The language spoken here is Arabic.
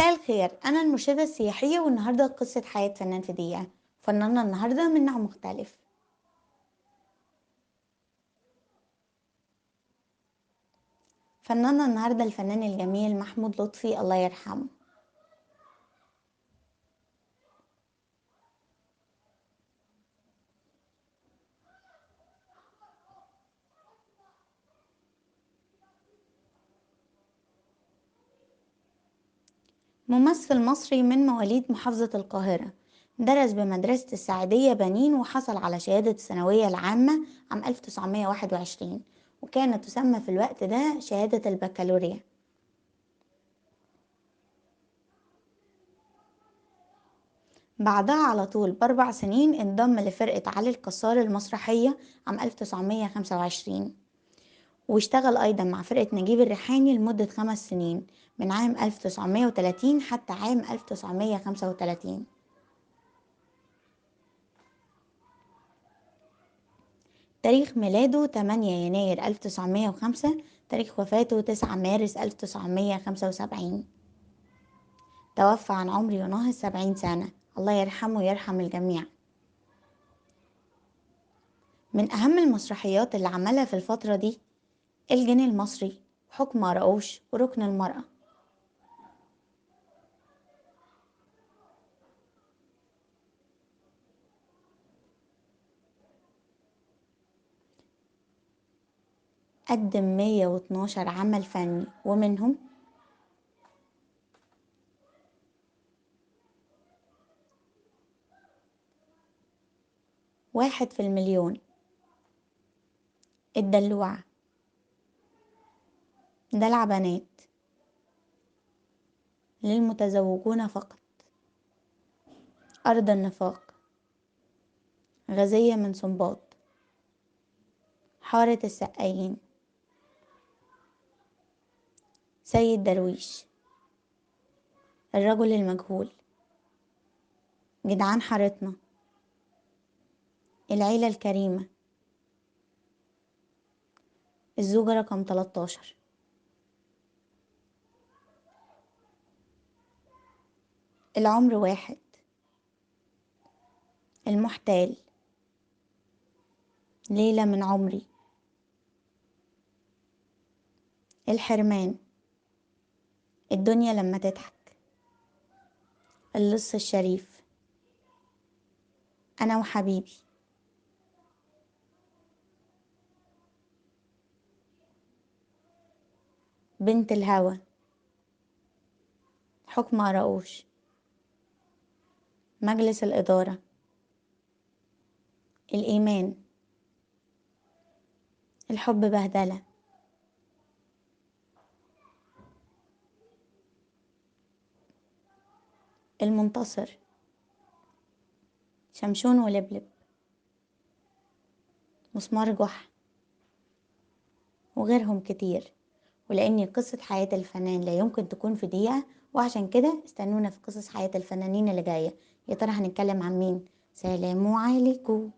مساء الخير، أنا المرشدة السياحية والنهاردة قصة حياة فنان في دقيقة. فناننا النهاردة من نوع مختلف. فناننا النهاردة الفنان الجميل محمود لطفي، الله يرحمه. ممثل مصري من مواليد محافظة القاهرة. درس بمدرسة السعيدية بنين وحصل على شهادة الثانوية العامة عام 1921، وكانت تسمى في الوقت ده شهادة البكالوريا. بعدها على طول ب4 سنين انضم لفرقة علي الكسار المسرحية عام 1925، واشتغل أيضا مع فرقة نجيب الريحاني لمدة 5 سنين من عام 1930 حتى عام 1935. تاريخ ميلاده 8 يناير 1905، تاريخ وفاته 9 مارس 1975. توفى عن عمر يناهز 70 سنة، الله يرحمه ويرحم الجميع. من أهم المسرحيات اللي عملها في الفترة دي الجنيه المصري، حكم مرقوش، وركن المرأة. قدم 112 عمل فني، ومنهم واحد في المليون، الدلوعة، دلع بنات، للمتزوجون فقط، أرض النفاق، غزية من سنباط، حارة السقايين، سيد درويش، الرجل المجهول، جدعان حارتنا، العيلة الكريمة، الزوجة رقم 13، العمر واحد، المحتال، ليلة من عمري، الحرمان، الدنيا لما تضحك، اللص الشريف، أنا وحبيبي، بنت الهوى، حكم قراقوش، مجلس الإدارة، الإيمان، الحب بهدلة، المنتصر، شمشون ولبلب، مسمار جح، وغيرهم كتير. ولأن قصة حياة الفنان لا يمكن تكون في دقيقة، وعشان كده استنونا في قصص حياة الفنانين اللي جاية. يا ترى هنتكلم عن مين؟ سلام عليكم.